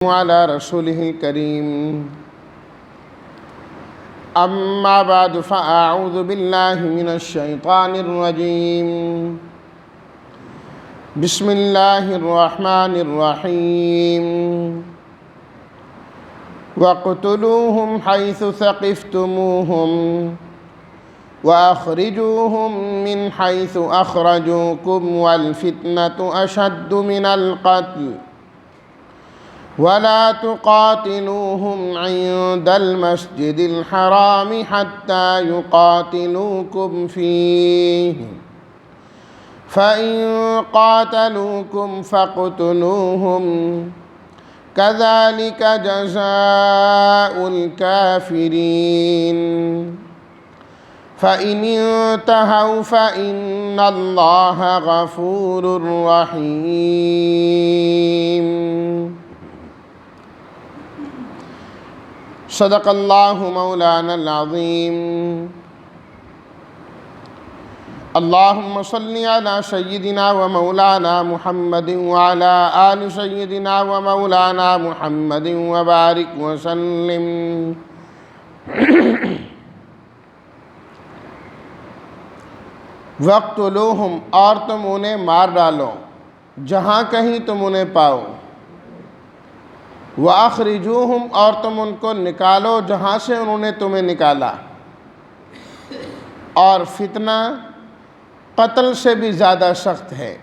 على رسوله الكريم أما بعد فأعوذ بالله من الشيطان الرجيم بسم الله الرحمن الرحيم واقتلوهم حيث ثقفتموهم وأخرجوهم من حيث أخرجوكم والفتنة أشد من القتل ولا تقاتلوهم عند المسجد الحرام حتى يقاتلوكم فيه فإن قاتلوكم فاقتلوهم كذلك جزاء الكافرين فإن انتهوا فإن الله غفور رحيم صدق الله مولانا العظيم اللهم صل على سيدنا ومولانا محمد وعلى آل سيدنا ومولانا محمد وبارك وسلم وَاقْتُلُوهُمْ اور تم انہیں مار ڈالو جہاں کہیں تم انہیں پاؤ وَأَخْرِجُوهُمْ اور تم ان کو نکالو جہاں سے انہوں نے تمہیں نکالا اور فتنہ قتل سے بھی زیادہ سخت ہے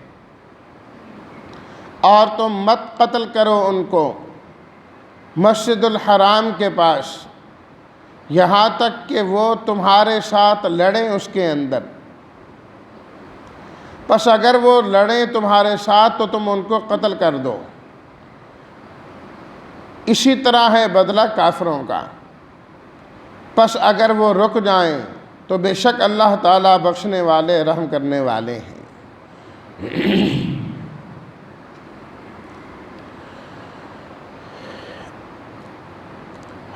اور تم مت قتل کرو ان کو مسجد الحرام کے پاس یہاں تک کہ وہ تمہارے ساتھ لڑیں اس کے اندر پس اگر وہ لڑیں تمہارے ساتھ تو تم ان کو قتل کر دو اسی طرح ہے بدلہ کافروں کا پس اگر وہ رک جائیں تو بے شک اللہ تعالیٰ بخشنے والے رحم کرنے والے ہیں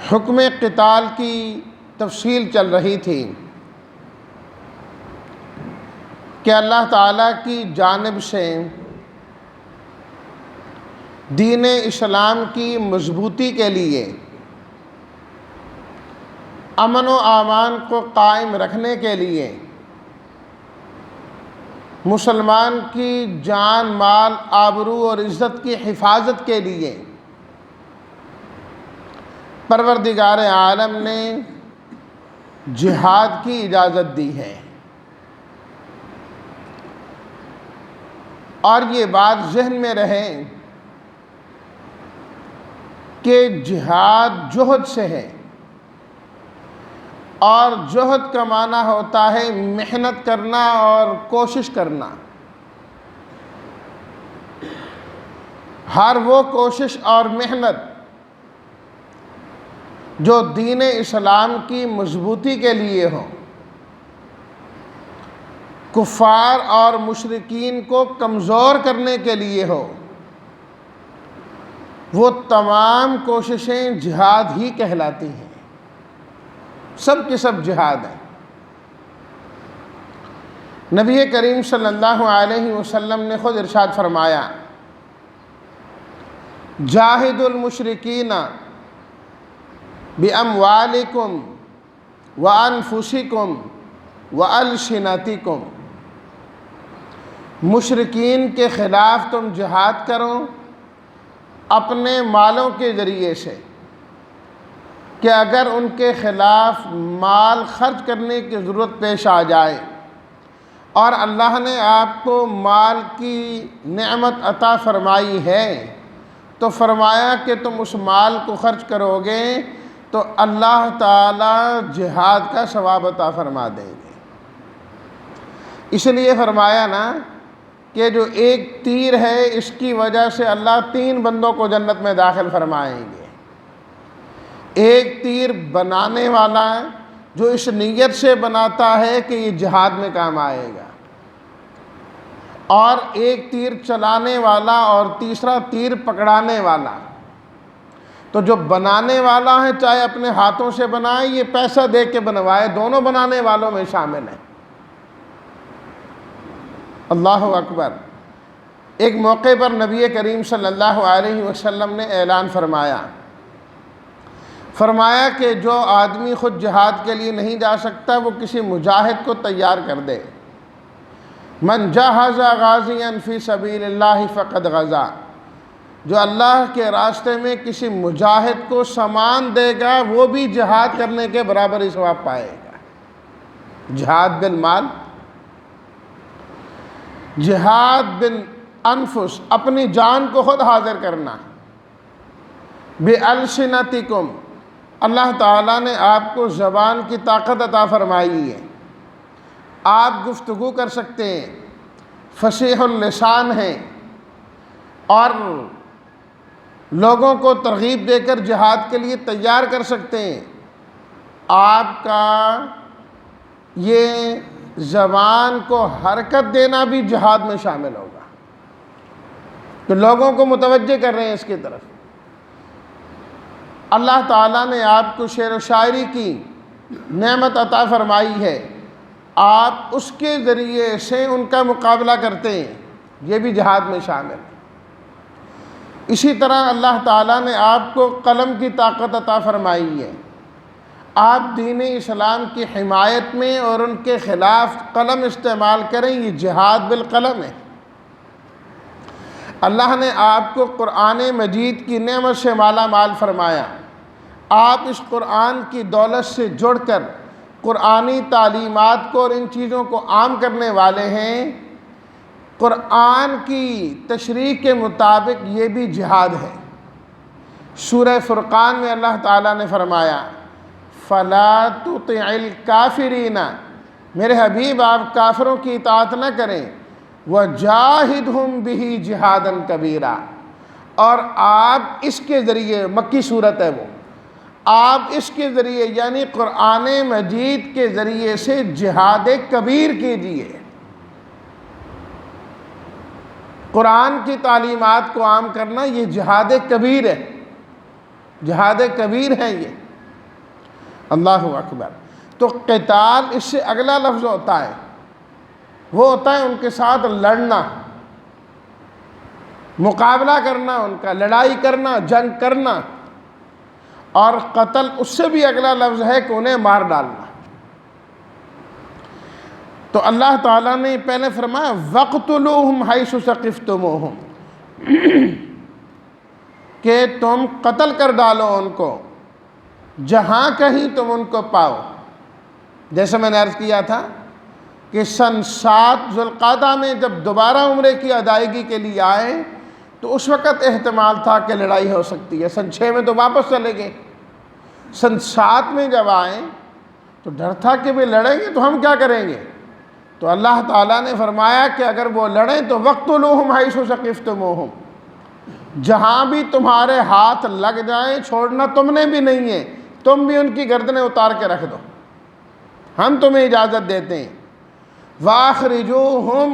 حکم قتال کی تفصیل چل رہی تھی کہ اللہ تعالیٰ کی جانب سے دین اسلام کی مضبوطی کے لیے امن و امان کو قائم رکھنے کے لیے مسلمان کی جان مال آبرو اور عزت کی حفاظت کے لیے پروردگار عالم نے جہاد کی اجازت دی ہے اور یہ بات ذہن میں رہے کہ جہاد جہد سے ہے اور جہد کا معنی ہوتا ہے محنت کرنا اور کوشش کرنا ہر وہ کوشش اور محنت جو دین اسلام کی مضبوطی کے لیے ہو کفار اور مشرکین کو کمزور کرنے کے لیے ہو وہ تمام کوششیں جہاد ہی کہلاتی ہیں سب کے سب جہاد ہیں نبی کریم صلی اللہ علیہ وسلم نے خود ارشاد فرمایا جاہدوا المشرکین باموالکم وانفسکم والسنتکم مشرکین کے خلاف تم جہاد کرو اپنے مالوں کے ذریعے سے کہ اگر ان کے خلاف مال خرچ کرنے کی ضرورت پیش آ جائے اور اللہ نے آپ کو مال کی نعمت عطا فرمائی ہے تو فرمایا کہ تم اس مال کو خرچ کرو گے تو اللہ تعالیٰ جہاد کا ثواب عطا فرما دیں گے اس لیے فرمایا نا کہ جو ایک تیر ہے اس کی وجہ سے اللہ 3 بندوں کو جنت میں داخل فرمائیں گے ایک تیر بنانے والا ہے جو اس نیت سے بناتا ہے کہ یہ جہاد میں کام آئے گا اور ایک تیر چلانے والا اور تیسرا تیر پکڑانے والا تو جو بنانے والا ہے چاہے اپنے ہاتھوں سے بنائے یہ پیسہ دے کے بنوائے دونوں بنانے والوں میں شامل ہیں اللہ اکبر ایک موقع پر نبی کریم صلی اللہ علیہ وسلم نے اعلان فرمایا کہ جو آدمی خود جہاد کے لیے نہیں جا سکتا وہ کسی مجاہد کو تیار کر دے۔ من جہز غازیا فی سبیل اللہ فقد غزا، جو اللہ کے راستے میں کسی مجاہد کو سامان دے گا وہ بھی جہاد کرنے کے برابر ہی ثواب پائے گا۔ جہاد بالمال، جہاد بالانفس، اپنی جان کو خود حاضر کرنا۔ بِأَلْسِنَتِكُمْ، اللہ تعالیٰ نے آپ کو زبان کی طاقت عطا فرمائی ہے، آپ گفتگو کر سکتے ہیں، فصیح اللسان ہیں، اور لوگوں کو ترغیب دے کر جہاد کے لیے تیار کر سکتے ہیں۔ آپ کا یہ زبان کو حرکت دینا بھی جہاد میں شامل ہوگا، تو لوگوں کو متوجہ کر رہے ہیں اس کی طرف۔ اللہ تعالیٰ نے آپ کو شعر و شاعری کی نعمت عطا فرمائی ہے، آپ اس کے ذریعے سے ان کا مقابلہ کرتے ہیں، یہ بھی جہاد میں شامل ہے۔ اسی طرح اللہ تعالیٰ نے آپ کو قلم کی طاقت عطا فرمائی ہے، آپ دین اسلام کی حمایت میں اور ان کے خلاف قلم استعمال کریں، یہ جہاد بالقلم ہے۔ اللہ نے آپ کو قرآن مجید کی نعمت سے مالا مال فرمایا، آپ اس قرآن کی دولت سے جڑ کر قرآنی تعلیمات کو اور ان چیزوں کو عام کرنے والے ہیں۔ قرآن کی تشریح کے مطابق یہ بھی جہاد ہے۔ سورہ فرقان میں اللہ تعالیٰ نے فرمایا فَلَا تُطِعِ الْكَافِرِينَ، میرے حبیب آپ کافروں کی اطاعت نہ کریں، وَجَاهِدْهُمْ بِهِ جِهَادًا كَبِيرًا، اور آپ اس کے ذریعے، مکی صورت ہے وہ، آپ اس کے ذریعے یعنی قرآن مجید کے ذریعے سے جہاد کبیر کیجیے۔ قرآن کی تعلیمات کو عام کرنا یہ جہاد کبیر ہے، جہاد کبیر ہے یہ۔ اللہ اکبر۔ تو قتال اس سے اگلا لفظ ہوتا ہے، وہ ہوتا ہے ان کے ساتھ لڑنا، مقابلہ کرنا، ان کا لڑائی کرنا، جنگ کرنا، اور قتل اس سے بھی اگلا لفظ ہے کہ انہیں مار ڈالنا۔ تو اللہ تعالیٰ نے پہلے فرمایا وَاقْتُلُوهُمْ حَيْثُ ثَقِفْتُمُوهُمْ، کہ تم قتل کر ڈالو ان کو جہاں کہیں تم ان کو پاؤ۔ جیسے میں نے عرض کیا تھا کہ سن 7 ذوالقعدہ میں جب دوبارہ عمرے کی ادائیگی کے لیے آئے تو اس وقت احتمال تھا کہ لڑائی ہو سکتی ہے، سن 6 میں تو واپس چلے گئے، سن 7 میں جب آئے تو ڈر تھا کہ وہ لڑیں گے تو ہم کیا کریں گے، تو اللہ تعالیٰ نے فرمایا کہ اگر وہ لڑیں تو وَاقْتُلُوهُمْ حَيْثُ ثَقِفْتُمُوهُمْ، جہاں بھی تمہارے ہاتھ لگ جائیں چھوڑنا تم نے بھی نہیں ہے، تم بھی ان کی گردنیں اتار کے رکھ دو، ہم تمہیں اجازت دیتے ہیں۔ وَأَخْرِجُوهُمْ،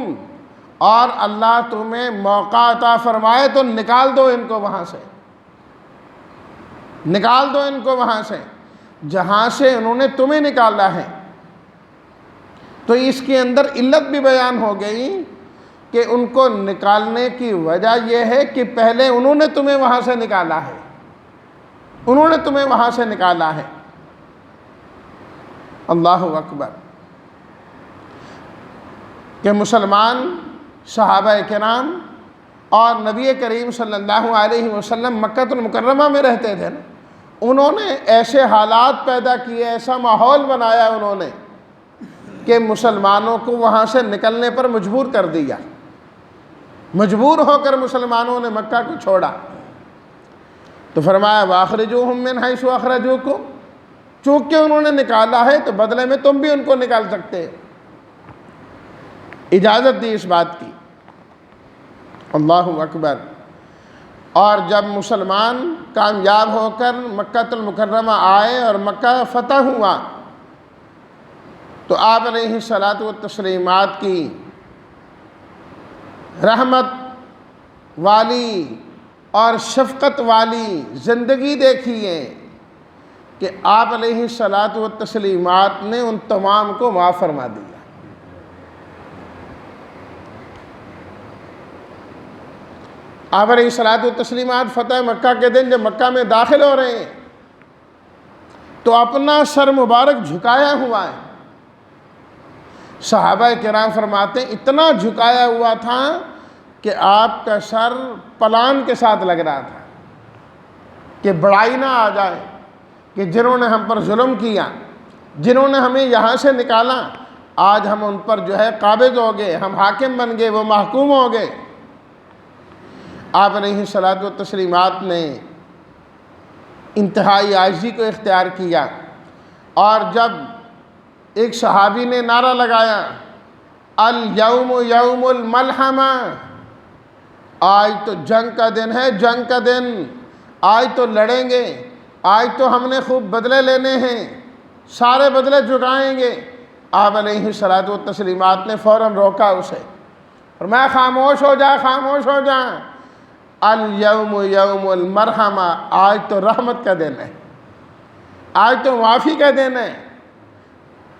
اور اللہ تمہیں موقع عطا فرمائے تو نکال دو ان کو وہاں سے، نکال دو ان کو وہاں سے جہاں سے انہوں نے تمہیں نکالا ہے۔ تو اس کے اندر علت بھی بیان ہو گئی کہ ان کو نکالنے کی وجہ یہ ہے کہ پہلے انہوں نے تمہیں وہاں سے نکالا ہے، انہوں نے تمہیں وہاں سے نکالا ہے۔ اللہ اکبر۔ کہ مسلمان صحابہ کرام اور نبی کریم صلی اللہ علیہ وسلم مکہ المکرمہ میں رہتے تھے نا، انہوں نے ایسے حالات پیدا کیے، ایسا ماحول بنایا انہوں نے کہ مسلمانوں کو وہاں سے نکلنے پر مجبور کر دیا، مجبور ہو کر مسلمانوں نے مکہ کو چھوڑا۔ تو فرمایا وَأَخْرِجُوهُمْ مِنْ حَيْثُ أَخْرَجُوكُمْ، چونکہ انہوں نے نکالا ہے تو بدلے میں تم بھی ان کو نکال سکتے، اجازت دی اس بات کی۔ اللہ اکبر۔ اور جب مسلمان کامیاب ہو کر مکہ المکرمہ آئے اور مکہ فتح ہوا تو آپ علیہ الصلاۃ والتسلیمات کی رحمت والی اور شفقت والی زندگی دیکھی ہے کہ آپ علیہ الصلاۃ والتسلیمات نے ان تمام کو معاف فرما دیا۔ آپ علیہ الصلوۃ والتسلیمات فتح مکہ کے دن جب مکہ میں داخل ہو رہے ہیں تو اپنا سر مبارک جھکایا ہوا ہے. صحابہ کرام فرماتے ہیں اتنا جھکایا ہوا تھا کہ آپ کا سر پلان کے ساتھ لگ رہا تھا کہ بڑائی نہ آ جائے کہ جنہوں نے ہم پر ظلم کیا، جنہوں نے ہمیں یہاں سے نکالا، آج ہم ان پر جو ہے قابض ہو گئے، ہم حاکم بن گئے، وہ محکوم ہو گئے. آپ علیہ الصلوۃ والتسلیمات نے انتہائی عاجزی کو اختیار کیا، اور جب ایک صحابی نے نعرہ لگایا الیوم یوم الملحمہ، آج تو جنگ کا دن ہے، جنگ کا دن، آج تو لڑیں گے، آج تو ہم نے خوب بدلے لینے ہیں، سارے بدلے چکائیں گے. آپ علیہ الصلوۃ والتسلیمات نے فوراً روکا اسے، فرمایا خاموش ہو جا، خاموش ہو جا، الیوم یوم المرحمہ، آج تو رحمت کا دن ہے، آج تو معافی کا دن ہے.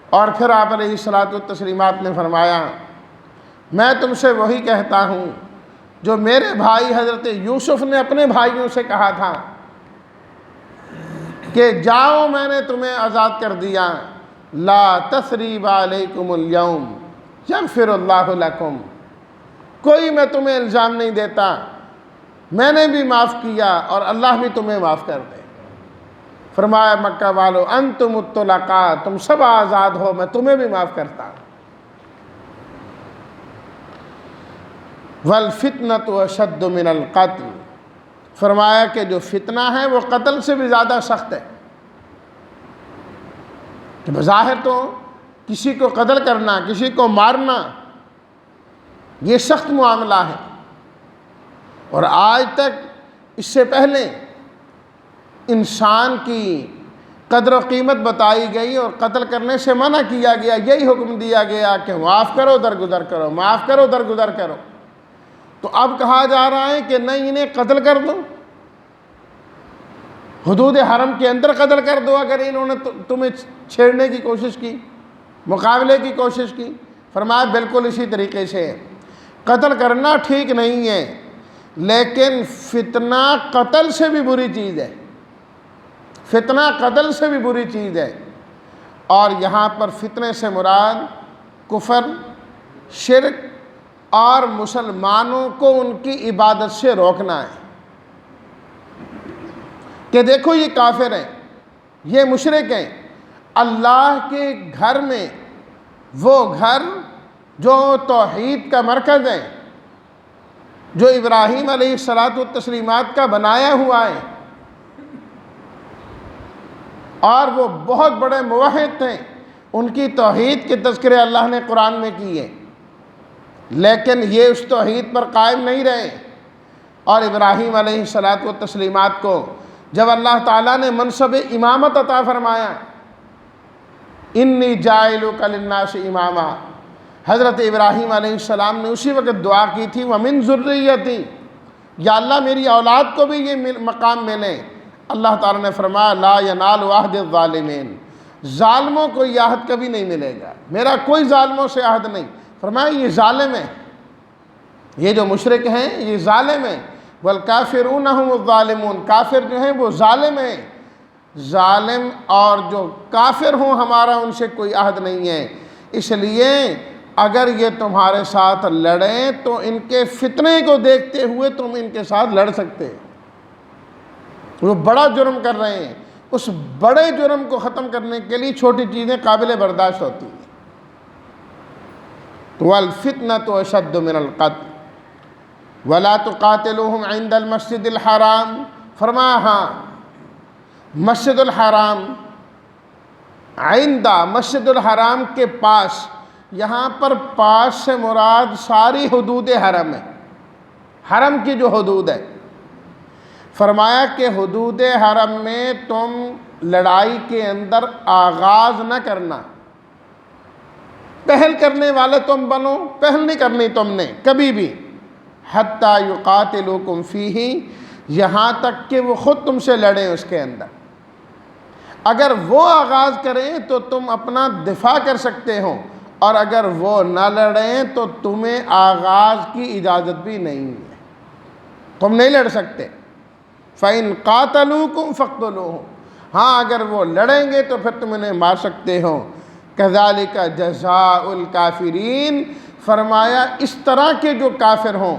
اور پھر آپ علیہ الصلوۃ والتسلیمات نے فرمایا میں تم سے وہی کہتا ہوں جو میرے بھائی حضرت یوسف نے اپنے بھائیوں سے کہا تھا کہ جاؤ میں نے تمہیں آزاد کر دیا، لا تثریب علیکم الیوم یغفر اللہ لکم، کوئی میں تمہیں الزام نہیں دیتا، میں نے بھی معاف کیا اور اللہ بھی تمہیں معاف کر دے. فرمایا مکہ والو انتم الطلقاء، تم سب آزاد ہو، میں تمہیں بھی معاف کرتا ہوں. والفتنۃ اشد من القتل، فرمایا کہ جو فتنہ ہے وہ قتل سے بھی زیادہ سخت ہے. کہ بظاہر تو کسی کو قتل کرنا، کسی کو مارنا یہ سخت معاملہ ہے، اور آج تک اس سے پہلے انسان کی قدر و قیمت بتائی گئی اور قتل کرنے سے منع کیا گیا، یہی حکم دیا گیا کہ معاف کرو درگزر کرو، معاف کرو درگزر کرو. تو اب کہا جا رہا ہے کہ نہیں، انہیں قتل کر دو، حدود حرم کے اندر قتل کر دو اگر انہوں نے تمہیں چھیڑنے کی کوشش کی، مقابلے کی کوشش کی. فرمایا بالکل اسی طریقے سے قتل کرنا ٹھیک نہیں ہے، لیکن فتنہ قتل سے بھی بری چیز ہے، فتنہ قتل سے بھی بری چیز ہے. اور یہاں پر فتنے سے مراد کفر، شرک اور مسلمانوں کو ان کی عبادت سے روکنا ہے. کہ دیکھو یہ کافر ہیں، یہ مشرک ہیں، اللہ کے گھر میں، وہ گھر جو توحید کا مرکز ہے، جو ابراہیم علیہ الصلوۃ والتسلیمات کا بنایا ہوا ہے، اور وہ بہت بڑے موحد تھے، ان کی توحید کے تذکرے اللہ نے قرآن میں کیے، لیکن یہ اس توحید پر قائم نہیں رہے. اور ابراہیم علیہ الصلوۃ والتسلیمات کو جب اللہ تعالیٰ نے منصب امامت عطا فرمایا، انی جاعلک للناس اماما، حضرت ابراہیم علیہ السلام نے اسی وقت دعا کی تھی ومن ذریتی، یا اللہ میری اولاد کو بھی یہ مقام ملے. اللہ تعالیٰ نے فرمایا لا ینال عہد الظالمین، ظالموں کو یہ عہد کبھی نہیں ملے گا، میرا کوئی ظالموں سے عہد نہیں. فرمایا یہ ظالم ہیں، یہ جو مشرک ہیں یہ ظالم ہیں. والکافرون هم الظالمون، کافر جو ہیں وہ ظالم ہیں. ظالم اور جو کافر ہوں ہمارا ان سے کوئی عہد نہیں ہے. اس لیے اگر یہ تمہارے ساتھ لڑیں تو ان کے فتنے کو دیکھتے ہوئے تم ان کے ساتھ لڑ سکتے. وہ بڑا جرم کر رہے ہیں، اس بڑے جرم کو ختم کرنے کے لیے چھوٹی چیزیں قابل برداشت ہوتی ہیں. والفتنۃ اشد من القتل ولا تقاتلوہم عند المسجد الحرام. فرمایا ہاں مسجد الحرام، عند مسجد الحرام کے پاس، یہاں پر پاس سے مراد ساری حدود حرم ہے، حرم کی جو حدود ہے. فرمایا کہ حدود حرم میں تم لڑائی کے اندر آغاز نہ کرنا، پہل کرنے والے تم بنو، پہل نہیں کرنی تم نے کبھی بھی. حتیٰ یقاتلوکم فیہ، یہاں تک کہ وہ خود تم سے لڑیں اس کے اندر. اگر وہ آغاز کریں تو تم اپنا دفاع کر سکتے ہو، اور اگر وہ نہ لڑیں تو تمہیں آغاز کی اجازت بھی نہیں ہے. تم نہیں لڑ سکتے۔ فَإِن قَاتَلُوكُمْ فَاقْتُلُوهُمْ، ہاں اگر وہ لڑیں گے تو پھر تم انہیں مار سکتے ہو۔ كَذَلِكَ جَزَاءُ الْكَافِرِينَ، فرمایا اس طرح کے جو کافر ہوں،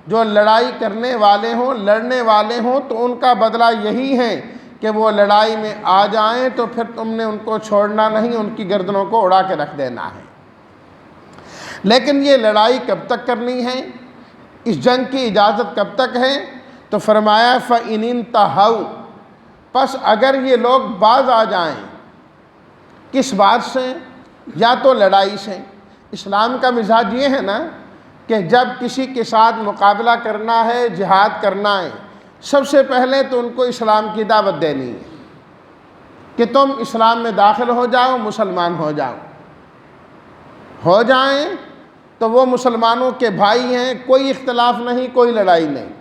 جو لڑائی کرنے والے ہوں، لڑنے والے ہوں، تو ان کا بدلہ یہی ہے کہ وہ لڑائی میں آ جائیں تو پھر تم نے ان کو چھوڑنا نہیں، ان کی گردنوں کو اڑا کے رکھ دینا ہے۔ لیکن یہ لڑائی کب تک کرنی ہے، اس جنگ کی اجازت کب تک ہے؟ تو فرمایا فَإِنِ انْتَهَوْا، پس اگر یہ لوگ باز آ جائیں، کس بات سے؟ یا تو لڑائی سے۔ اسلام کا مزاج یہ ہے نا کہ جب کسی کے ساتھ مقابلہ کرنا ہے، جہاد کرنا ہے، سب سے پہلے تو ان کو اسلام کی دعوت دینی ہے کہ تم اسلام میں داخل ہو جاؤ، مسلمان ہو جاؤ۔ ہو جائیں تو وہ مسلمانوں کے بھائی ہیں، کوئی اختلاف نہیں، کوئی لڑائی نہیں۔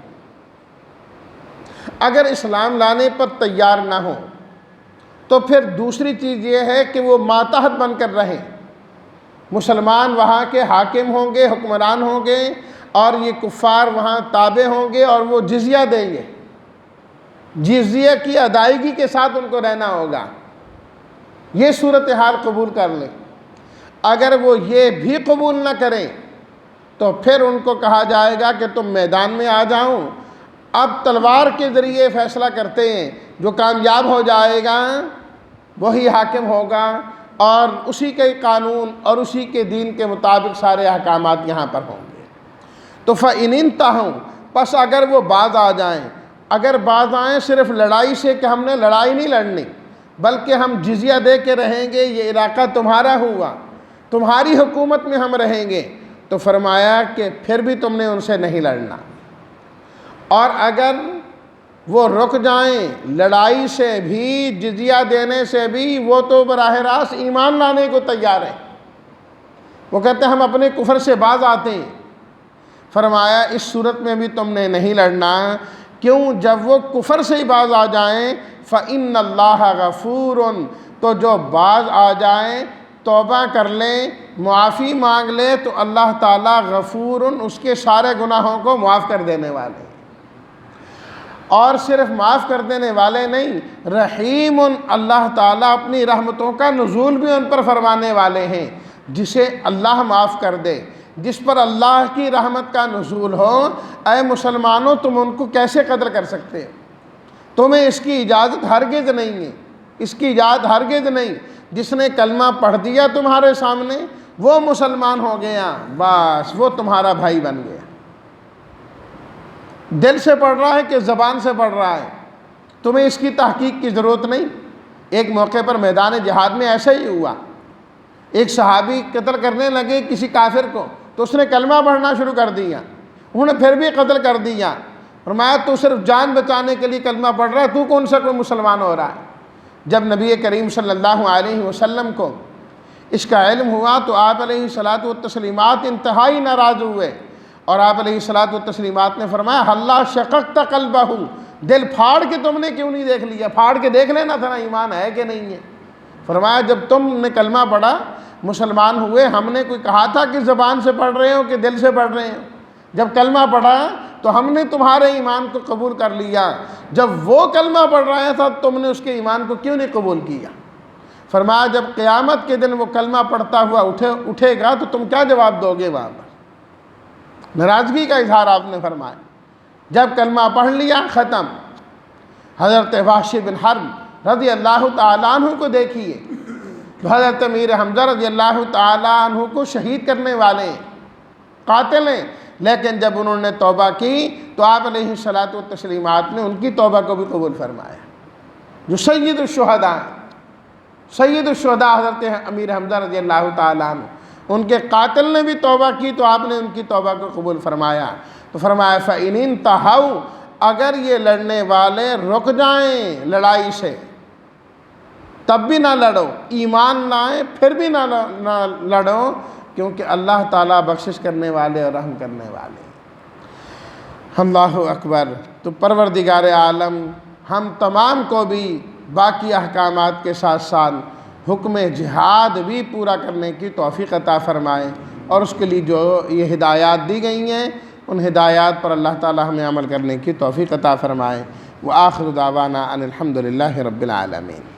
اگر اسلام لانے پر تیار نہ ہو تو پھر دوسری چیز یہ ہے کہ وہ ماتحت بن کر رہیں، مسلمان وہاں کے حاکم ہوں گے، حکمران ہوں گے، اور یہ کفار وہاں تابع ہوں گے اور وہ جزیہ دیں گے، جزیہ کی ادائیگی کے ساتھ ان کو رہنا ہوگا۔ یہ صورتحال قبول کر لیں۔ اگر وہ یہ بھی قبول نہ کریں تو پھر ان کو کہا جائے گا کہ تم میدان میں آ جاؤ، اب تلوار کے ذریعے فیصلہ کرتے ہیں، جو کامیاب ہو جائے گا وہی حاکم ہوگا، اور اسی کے قانون اور اسی کے دین کے مطابق سارے احکامات یہاں پر ہوں گے۔ تو فَإِنِ انْتَهَوْا، پس اگر وہ باز آ جائیں، اگر باز آئیں صرف لڑائی سے کہ ہم نے لڑائی نہیں لڑنی بلکہ ہم جزیہ دے کے رہیں گے، یہ علاقہ تمہارا ہوا، تمہاری حکومت میں ہم رہیں گے، تو فرمایا کہ پھر بھی تم نے ان سے نہیں لڑنا۔ اور اگر وہ رک جائیں لڑائی سے بھی، جزیہ دینے سے بھی، وہ تو براہ راست ایمان لانے کو تیار ہیں، وہ کہتے ہیں ہم اپنے کفر سے باز آتے ہیں۔ فرمایا اس صورت میں بھی تم نے نہیں لڑنا۔ کیوں؟ جب وہ کفر سے ہی باز آ جائیں فَإِنَّ اللَّهَ غَفُورٌ، تو جو باز آ جائیں، توبہ کر لیں، معافی مانگ لیں، تو اللہ تعالیٰ غفورٌ، اس کے سارے گناہوں کو معاف کر دینے والے ہیں۔ اور صرف معاف کر دینے والے نہیں، رحیم، اللہ تعالیٰ اپنی رحمتوں کا نزول بھی ان پر فرمانے والے ہیں۔ جسے اللہ معاف کر دے، جس پر اللہ کی رحمت کا نزول ہو، اے مسلمانوں تم ان کو کیسے قتل کر سکتے ہو؟ تمہیں اس کی اجازت ہرگز نہیں ہے، اس کی اجازت ہرگز نہیں۔ جس نے کلمہ پڑھ دیا تمہارے سامنے، وہ مسلمان ہو گیا، بس وہ تمہارا بھائی بن گیا۔ دل سے پڑھ رہا ہے کہ زبان سے پڑھ رہا ہے، تمہیں اس کی تحقیق کی ضرورت نہیں۔ ایک موقع پر میدان جہاد میں ایسا ہی ہوا، ایک صحابی قتل کرنے لگے کسی کافر کو، تو اس نے کلمہ پڑھنا شروع کر دیا، انہوں نے پھر بھی قتل کر دیا۔ فرمایا تو صرف جان بچانے کے لیے کلمہ پڑھ رہا ہے، تو کون سا کوئی مسلمان ہو رہا ہے؟ جب نبی کریم صلی اللہ علیہ وسلم کو اس کا علم ہوا تو آپ علیہ الصلاۃ والتسلیمات انتہائی ناراض ہوئے، اور آپ علیہ الصلاۃ والتسلیمات نے فرمایا ہلا شققت قلبہ، دل پھاڑ کے تم نے کیوں نہیں دیکھ لیا؟ پھاڑ کے دیکھ لینا تھا نا ایمان ہے کہ نہیں ہے۔ فرمایا جب تم نے کلمہ پڑھا، مسلمان ہوئے، ہم نے کوئی کہا تھا کہ زبان سے پڑھ رہے ہو کہ دل سے پڑھ رہے ہو؟ جب کلمہ پڑھا تو ہم نے تمہارے ایمان کو قبول کر لیا، جب وہ کلمہ پڑھ رہا تھا تم نے اس کے ایمان کو کیوں نہیں قبول کیا؟ فرمایا جب قیامت کے دن وہ کلمہ پڑھتا ہوا اٹھے گا تو تم کیا جواب دو گے؟ وہاں پر ناراضگی کا اظہار آپ نے فرمایا۔ جب کلمہ پڑھ لیا ختم۔ حضرت وحش بن حرب رضی اللہ تعالیٰ عنہ کو دیکھیے، حضرت امیر حمزہ رضی اللہ تعالیٰ عنہ کو شہید کرنے والے ہیں، قاتل ہیں، لیکن جب انہوں نے توبہ کی تو آپ علیہ الصلاۃ والتسلیمات نے ان کی توبہ کو بھی قبول فرمایا۔ جو سید الشہداء ہیں، سید الشہداء حضرت امیر حمزہ رضی اللہ تعالیٰ عنہ، ان کے قاتل نے بھی توبہ کی تو آپ نے ان کی توبہ کو قبول فرمایا۔ تو فرمایا فَإِنِ انْتَهَوْا، اگر یہ لڑنے والے رک جائیں لڑائی سے، تب بھی نہ لڑو، ایمان لائیں پھر بھی نہ لڑو، کیونکہ اللہ تعالیٰ بخشش کرنے والے اور رحم کرنے والے۔ اللہ اکبر۔ تو پروردگار عالم ہم تمام کو بھی باقی احکامات کے ساتھ ساتھ حکم جہاد بھی پورا کرنے کی توفیق عطا فرمائے، اور اس کے لیے جو یہ ہدایات دی گئی ہیں ان ہدایات پر اللہ تعالی ہمیں عمل کرنے کی توفیق عطا فرمائے۔ وآخر دعوانا ان الحمد للہ رب العالمین۔